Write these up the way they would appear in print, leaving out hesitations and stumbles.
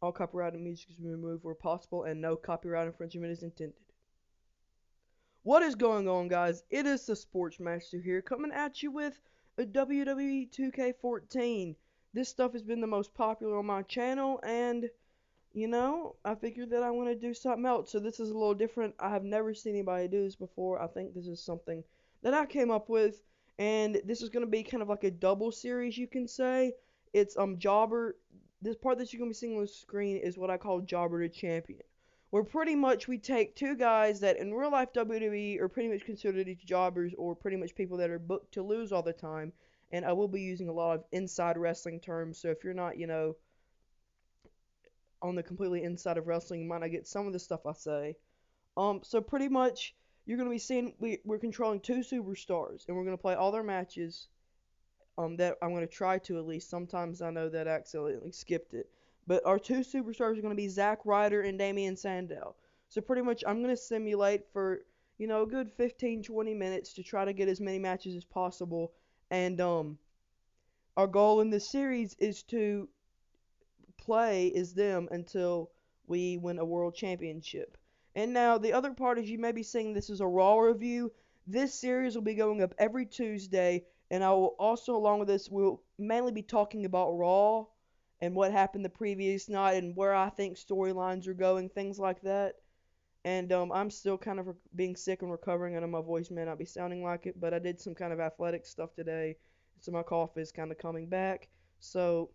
All copyrighted music is removed where possible, and no copyright infringement is intended. What is going on, guys? It is the Sportsmaster here, coming at you with a WWE 2K14. This stuff has been the most popular on my channel, and I figured that I want to do something else. So this is a little different. I have never seen anybody do this before. I think this is something that I came up with, and this is going to be kind of like a double series, you can say. It's Jobber. This part that you're going to be seeing on the screen is what I call Jobber to Champion, where pretty much we take two guys that in real life WWE are pretty much considered jobbers, or pretty much people that are booked to lose all the time. And I will be using a lot of inside wrestling terms, so if you're not, on the completely inside of wrestling, you might not get some of the stuff I say. So pretty much you're gonna be seeing we're controlling two superstars, and we're gonna play all their matches. That I'm gonna try to at least. Sometimes I know that I accidentally skipped it, but our two superstars are gonna be Zack Ryder and Damien Sandow. So pretty much I'm gonna simulate for a good 15-20 minutes to try to get as many matches as possible, and our goal in this series is to play as them until we win a world championship. And now the other part is you may be saying this is a Raw review. This series will be going up every Tuesday, and I will also, along with this, will mainly be talking about Raw and what happened the previous night and where I think storylines are going, things like that. And I'm still kind of being sick and recovering. I know my voice may not be sounding like it, but I did some kind of athletic stuff today, so my cough is kind of coming back. So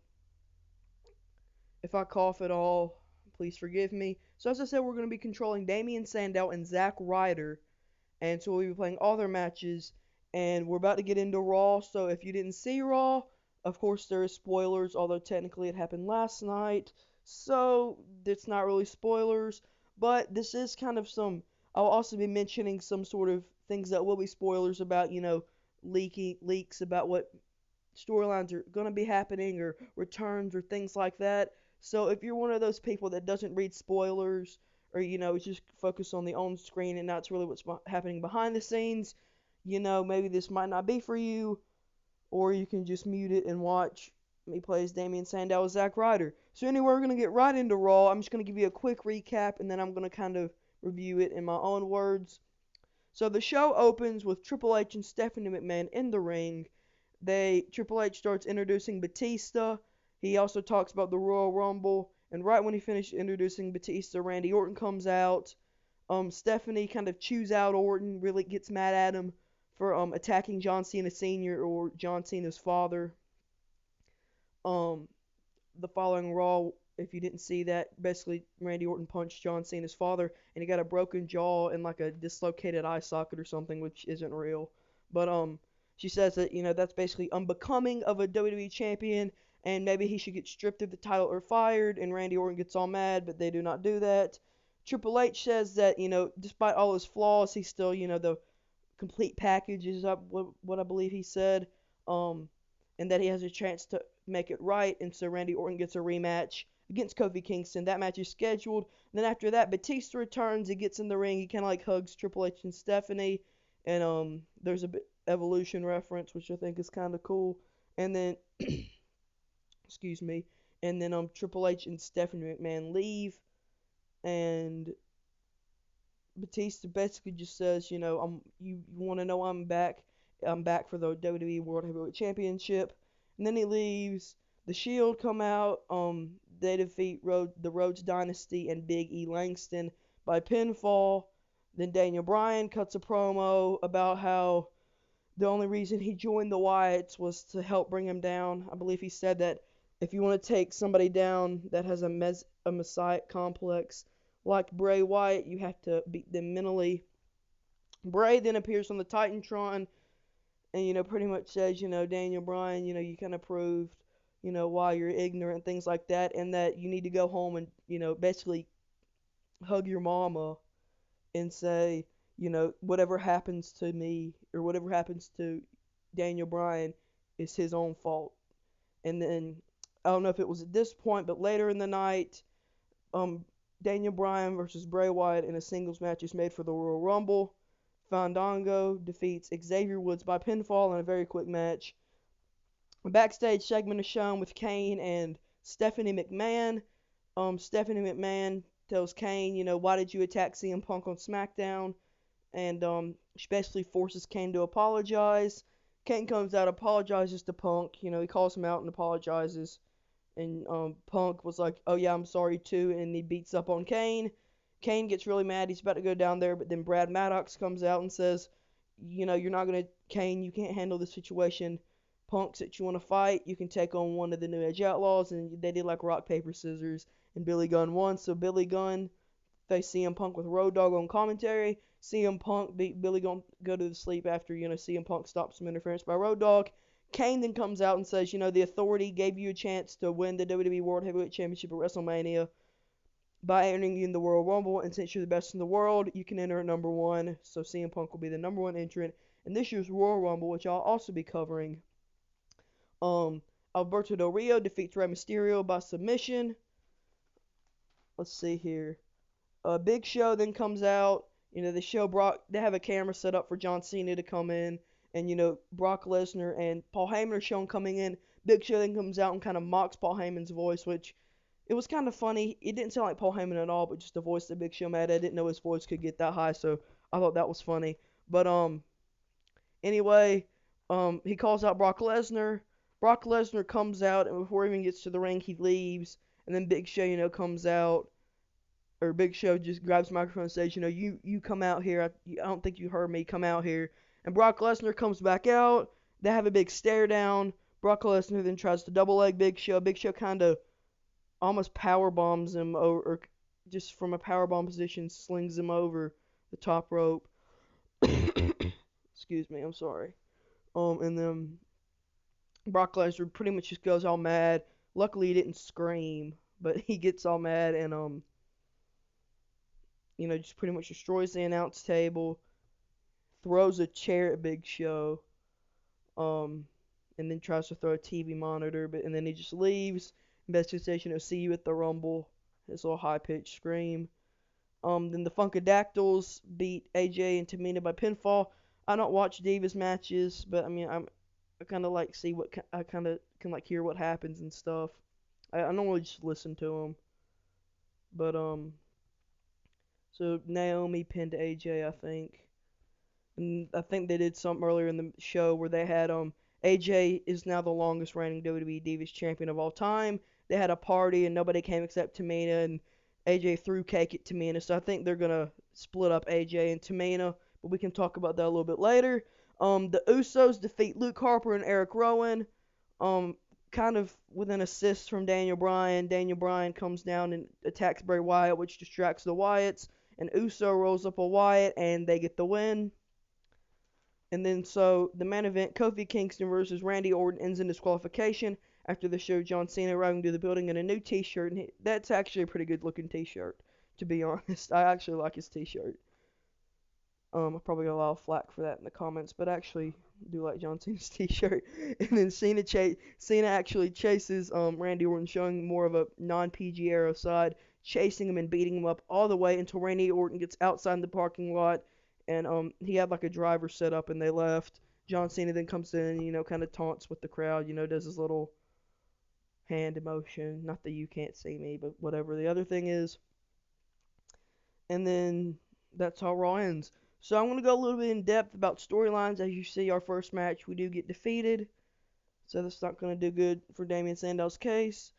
if I cough at all, please forgive me. So as I said, we're going to be controlling Damien Sandow and Zack Ryder, and so we'll be playing all their matches, and we're about to get into Raw. So if you didn't see Raw, of course there is spoilers, although technically it happened last night, so it's not really spoilers, but this is kind of some. I'll also be mentioning some sort of things that will be spoilers about, leaks about what storylines are going to be happening, or returns, or things like that. So if you're one of those people that doesn't read spoilers, or is just focused on the on screen and not really what's happening behind the scenes, maybe this might not be for you, or you can just mute it and watch me play as Damien Sandow as Zack Ryder. So anyway, we're going to get right into Raw. I'm just going to give you a quick recap, and then I'm going to kind of review it in my own words. So the show opens with Triple H and Stephanie McMahon in the ring. Triple H starts introducing Batista. He also talks about the Royal Rumble, and right when he finished introducing Batista, Randy Orton comes out. Stephanie kind of chews out Orton, really gets mad at him for attacking John Cena Sr., or John Cena's father. The following Raw, if you didn't see that, basically Randy Orton punched John Cena's father, and he got a broken jaw and like a dislocated eye socket or something, which isn't real. But she says that that's basically unbecoming of a WWE champion, and maybe he should get stripped of the title or fired. And Randy Orton gets all mad, but they do not do that. Triple H says that despite all his flaws, he's still the complete package is up what I believe he said. And that he has a chance to make it right, and so Randy Orton gets a rematch against Kofi Kingston. That match is scheduled. Then after that, Batista returns. He gets in the ring. He kind of like hugs Triple H and Stephanie, and there's a Evolution reference, which I think is kind of cool. And then, excuse me, and then Triple H and Stephanie McMahon leave, and Batista basically just says, you want to know I'm back. I'm back for the WWE World Heavyweight Championship. And then he leaves. The Shield come out. They defeat the Rhodes Dynasty and Big E Langston by pinfall. Then Daniel Bryan cuts a promo about how the only reason he joined the Wyatts was to help bring him down. I believe he said that if you want to take somebody down that has a messiah complex like Bray Wyatt, you have to beat them mentally. Bray then appears on the Titantron, and pretty much says, Daniel Bryan, you kind of proved, why you're ignorant, things like that, and that you need to go home and, basically hug your mama and say, whatever happens to me or whatever happens to Daniel Bryan is his own fault. And then I don't know if it was at this point, but later in the night, Daniel Bryan versus Bray Wyatt in a singles match is made for the Royal Rumble. Fandango defeats Xavier Woods by pinfall in a very quick match. A backstage segment is shown with Kane and Stephanie McMahon. Stephanie McMahon tells Kane, why did you attack CM Punk on SmackDown? And she basically forces Kane to apologize. Kane comes out, apologizes to Punk. He calls him out and apologizes. And Punk was like, "Oh yeah, I'm sorry too," and he beats up on Kane. Kane gets really mad. He's about to go down there, but then Brad Maddox comes out and says, "You're not gonna, Kane. You can't handle the situation. Punk said you want to fight. You can take on one of the New Age Outlaws." And they did like rock paper scissors, and Billy Gunn won. So Billy Gunn faced CM Punk with Road Dogg on commentary. CM Punk beat Billy Gunn, go to the sleep after CM Punk stops some interference by Road Dogg. Kane then comes out and says, the Authority gave you a chance to win the WWE World Heavyweight Championship at WrestleMania by entering in the Royal Rumble, and since you're the best in the world, you can enter at number one. So CM Punk will be the number one entrant in this year's Royal Rumble, which I'll also be covering. Um, Alberto Del Rio defeats Rey Mysterio by submission. Let's see here. Big Show then comes out. They show Brock. They have a camera set up for John Cena to come in, and Brock Lesnar and Paul Heyman are shown coming in. Big Show then comes out and kind of mocks Paul Heyman's voice, which it was kind of funny. It didn't sound like Paul Heyman at all, but just the voice that Big Show made. I didn't know his voice could get that high, so I thought that was funny. But anyway, he calls out Brock Lesnar. Brock Lesnar comes out, and before he even gets to the ring, he leaves. And then Big Show, comes out, or Big Show just grabs the microphone and says, you come out here. I don't think you heard me. Come out here. And Brock Lesnar comes back out. They have a big stare down. Brock Lesnar then tries to double leg Big Show. Big Show kind of almost power bombs him, or just from a power bomb position slings him over the top rope. Excuse me, I'm sorry. And then Brock Lesnar pretty much just goes all mad. Luckily, he didn't scream, but he gets all mad and just pretty much destroys the announce table, throws a chair at Big Show, and then tries to throw a TV monitor, and then he just leaves. And basically says, see you at the Rumble. His little high pitched scream. Then the Funkadactyls beat AJ and Tamina by pinfall. I don't watch Divas matches, but I kind of like see what I kind of can like hear what happens and stuff. I normally just listen to them, but so Naomi pinned AJ, I think. And I think they did something earlier in the show where they had AJ is now the longest reigning WWE Divas champion of all time. They had a party and nobody came except Tamina, and AJ threw cake at Tamina. So I think they're gonna split up AJ and Tamina, but we can talk about that a little bit later. The Usos defeat Luke Harper and Eric Rowan. Kind of with an assist from Daniel Bryan. Daniel Bryan comes down and attacks Bray Wyatt, which distracts the Wyatts. And Uso rolls up a Wyatt, and they get the win. And then so the main event, Kofi Kingston versus Randy Orton, ends in disqualification. After the show, John Cena arriving to the building in a new T-shirt, and that's actually a pretty good looking T-shirt, to be honest. I actually like his T-shirt. I probably got a lot of flack for that in the comments, but I actually do like John Cena's T-shirt. And then Cena actually chases Randy Orton, showing more of a non-PG era side, chasing him and beating him up all the way until Randy Orton gets outside the parking lot, and he had like a driver set up and they left. John Cena then comes in and kind of taunts with the crowd, does his little hand emotion. Not that you can't see me, but whatever the other thing is. And then that's how Raw ends. So I'm going to go a little bit in depth about storylines. As you see, our first match, we do get defeated. So that's not going to do good for Damien Sandow's case.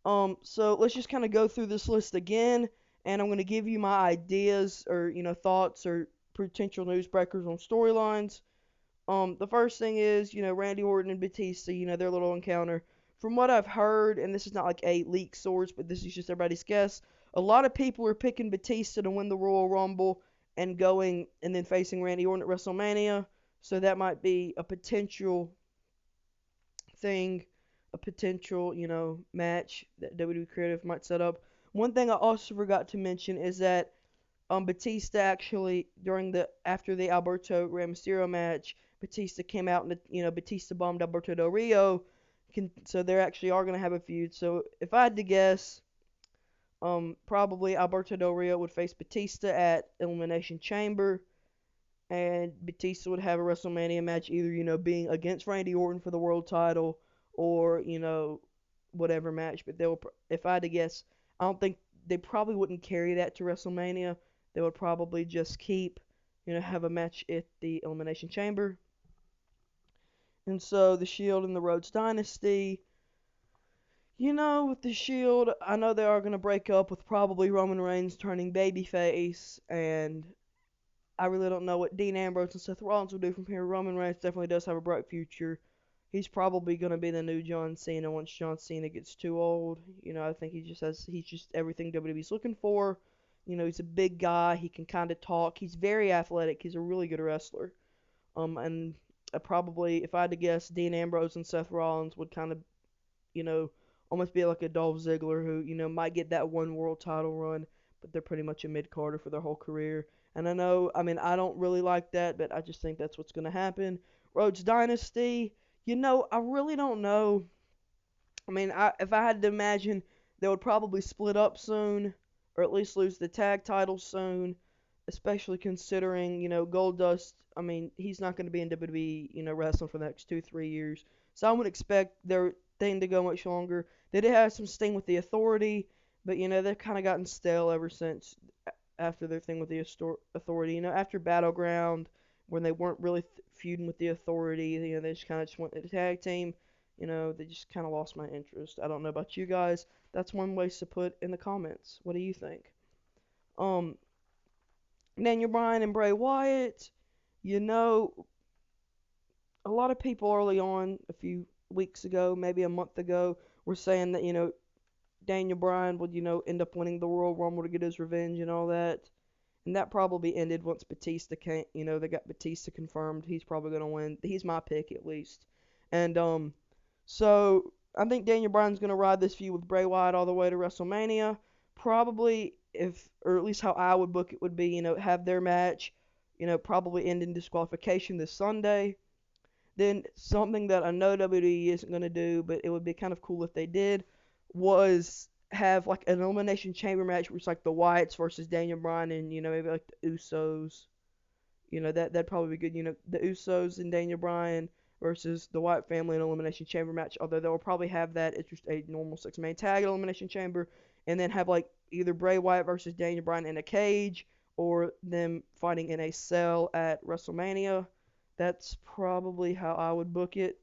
So let's just kind of go through this list again. And I'm going to give you my ideas or, thoughts or potential newsbreakers on storylines. The first thing is, Randy Orton and Batista, their little encounter. From what I've heard, and this is not like a leak source, but this is just everybody's guess, a lot of people are picking Batista to win the Royal Rumble and going and then facing Randy Orton at WrestleMania. So that might be a potential thing, a potential, match that WWE Creative might set up. One thing I also forgot to mention is that Batista actually after the Alberto Rey Mysterio match, Batista came out and Batista bombed Alberto Del Rio. So they actually are going to have a feud. So if I had to guess, probably Alberto Del Rio would face Batista at Elimination Chamber, and Batista would have a WrestleMania match, either being against Randy Orton for the world title or whatever match. But if I had to guess, I don't think they probably wouldn't carry that to WrestleMania. They would probably just have a match at the Elimination Chamber. And so the Shield and the Rhodes Dynasty, with the Shield, I know they are going to break up with probably Roman Reigns turning babyface, and I really don't know what Dean Ambrose and Seth Rollins will do from here. Roman Reigns definitely does have a bright future. He's probably going to be the new John Cena once John Cena gets too old. I think he's just everything WWE's looking for. He's a big guy. He can kind of talk. He's very athletic. He's a really good wrestler. And probably, if I had to guess, Dean Ambrose and Seth Rollins would kind of, you know, almost be like a Dolph Ziggler who, might get that one world title run, but they're pretty much a mid-carder for their whole career. And I don't really like that, but I just think that's what's going to happen. Rhodes Dynasty, I really don't know. If I had to imagine, they would probably split up soon, or at least lose the tag titles soon, especially considering, Goldust, he's not going to be in WWE, wrestling for the next 2, 3 years. So I would expect their thing to go much longer. They did have some sting with the Authority, but, they've kind of gotten stale ever since after their thing with the Authority. After Battleground, when they weren't really feuding with the Authority, they just kind of went to the tag team. They just kind of lost my interest. I don't know about you guys. That's one way to put in the comments. What do you think? Um, Daniel Bryan and Bray Wyatt, you know, a lot of people early on, a few weeks ago, maybe a month ago, were saying that, Daniel Bryan would, end up winning the Royal Rumble to get his revenge and all that. And that probably ended once Batista came, they got Batista confirmed. He's probably going to win. He's my pick, at least. And, so I think Daniel Bryan's going to ride this feud with Bray Wyatt all the way to WrestleMania. Probably, or at least how I would book it would be, have their match, probably end in disqualification this Sunday. Then something that I know WWE isn't going to do, but it would be kind of cool if they did, was have like an Elimination Chamber match where it's like the Wyatts versus Daniel Bryan and, maybe like the Usos. That'd probably be good. The Usos and Daniel Bryan versus the Wyatt family in Elimination Chamber match. Although they'll probably have that. It's just a normal 6-man tag Elimination Chamber. And then have like either Bray Wyatt versus Daniel Bryan in a cage or them fighting in a cell at WrestleMania. That's probably how I would book it.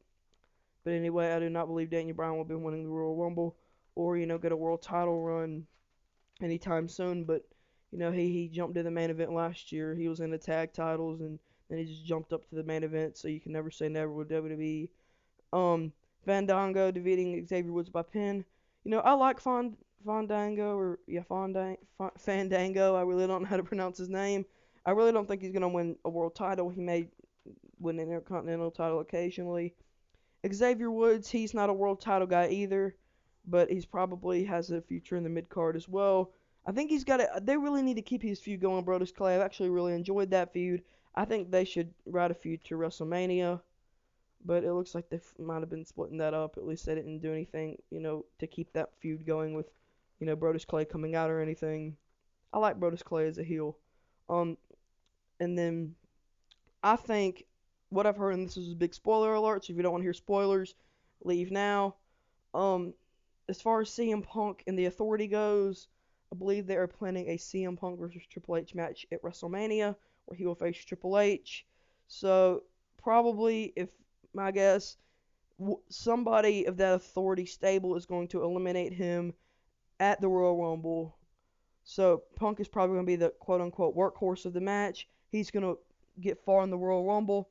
But anyway, I do not believe Daniel Bryan will be winning the Royal Rumble or, get a world title run anytime soon. But, he jumped to the main event last year. He was in the tag titles and then he just jumped up to the main event. So you can never say never with WWE. Fandango defeating Xavier Woods by pin. I like Fandango. I really don't know how to pronounce his name. I really don't think he's going to win a world title. He may win an Intercontinental title occasionally. Xavier Woods, he's not a world title guy either, but he's probably has a future in the mid card as well. I think they really need to keep his feud going, Brodus Clay. I've actually really enjoyed that feud. I think they should ride a feud to WrestleMania, but it looks like they might have been splitting that up. At least they didn't do anything, to keep that feud going with, Brodus Clay coming out or anything. I like Brodus Clay as a heel. And then I think what I've heard, and this is a big spoiler alert, so if you don't want to hear spoilers, leave now. As far as CM Punk and the Authority goes, I believe they are planning a CM Punk versus Triple H match at WrestleMania, where he will face Triple H. So probably, if my guess, somebody of that Authority stable is going to eliminate him at the Royal Rumble. So Punk is probably going to be the quote-unquote workhorse of the match. He's going to get far in the Royal Rumble.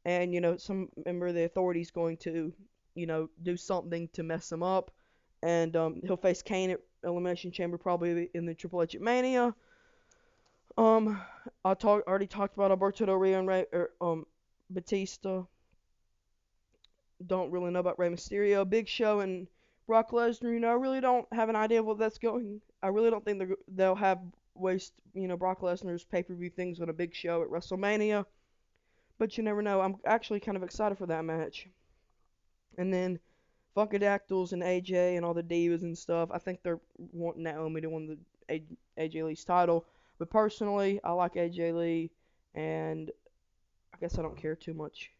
And, some member of the Authority is going to, do something to mess him up. And he'll face Kane at Elimination Chamber, probably in the Triple H at Mania. Already talked about Alberto Del Rio and Batista. Don't really know about Rey Mysterio. Big Show and Brock Lesnar, I really don't have an idea of what that's going. I really don't think they'll have Brock Lesnar's pay-per-view things on a Big Show at WrestleMania. But you never know. I'm actually kind of excited for that match. And then Funkadactyls and AJ and all the divas and stuff. I think they're wanting Naomi to win the AJ Lee's title. But personally, I like AJ Lee. And I guess I don't care too much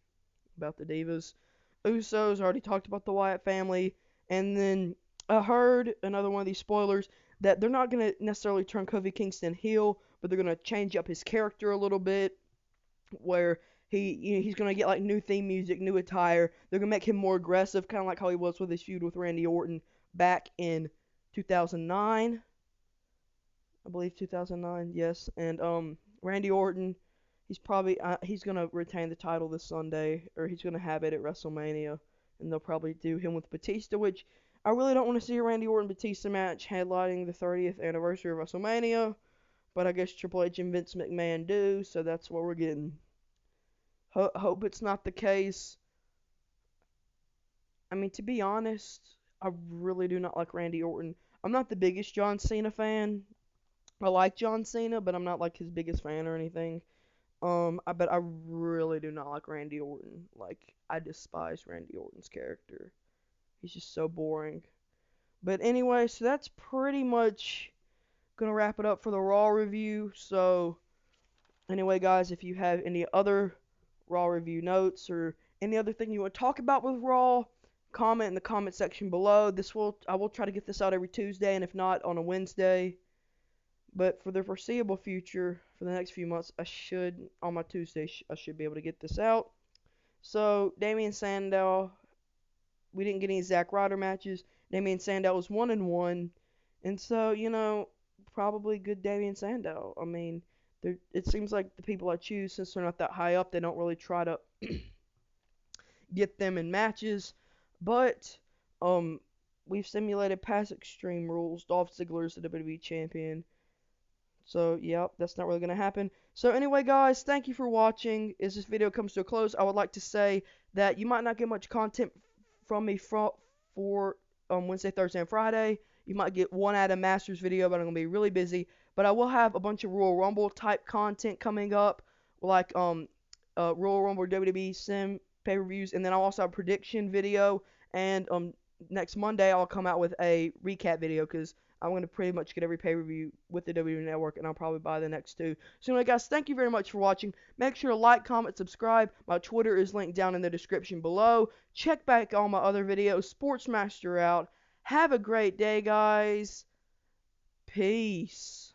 about the divas. Usos, already talked about the Wyatt family. And then I heard, another one of these spoilers, that they're not going to necessarily turn Kofi Kingston heel, but they're going to change up his character a little bit, where he's going to get like new theme music, new attire. They're going to make him more aggressive, kind of like how he was with his feud with Randy Orton back in 2009. I believe 2009, yes. And Randy Orton, he's gonna retain the title this Sunday, or he's gonna have it at WrestleMania, and they'll probably do him with Batista, which I really don't want to see a Randy Orton Batista match headlining the 30th anniversary of WrestleMania, but I guess Triple H and Vince McMahon do, so that's what we're getting. Hope it's not the case. I mean, to be honest, I really do not like Randy Orton. I'm not the biggest John Cena fan. I like John Cena, but I'm not like his biggest fan or anything. But I really do not like Randy Orton. Like, I despise Randy Orton's character. He's just so boring. But anyway, so that's pretty much gonna wrap it up for the Raw review. So anyway, guys, if you have any other Raw review notes or any other thing you want to talk about with Raw, comment in the comment section below. I will try to get this out every Tuesday, and if not, on a Wednesday. But for the foreseeable future, for the next few months, on my Tuesday, I should be able to get this out. So, Damien Sandow, we didn't get any Zack Ryder matches. Damien Sandow was 1-1. And so, probably good Damien Sandow. I mean, it seems like the people I choose, since they're not that high up, they don't really try to get them in matches. But, we've simulated past Extreme Rules. Dolph Ziggler is the WWE Champion. So, yep, that's not really going to happen. So, anyway, guys, thank you for watching. As this video comes to a close, I would like to say that you might not get much content from me for Wednesday, Thursday, and Friday. You might get one Adam Masters video, but I'm going to be really busy. But I will have a bunch of Royal Rumble type content coming up, like Royal Rumble WWE Sim pay-per-views, and then I'll also have a prediction video. And next Monday, I'll come out with a recap video, because I'm going to pretty much get every pay-per-view with the WWE Network, and I'll probably buy the next two. So anyway, guys, thank you very much for watching. Make sure to like, comment, subscribe. My Twitter is linked down in the description below. Check back all my other videos. Sportsmaster out. Have a great day, guys. Peace.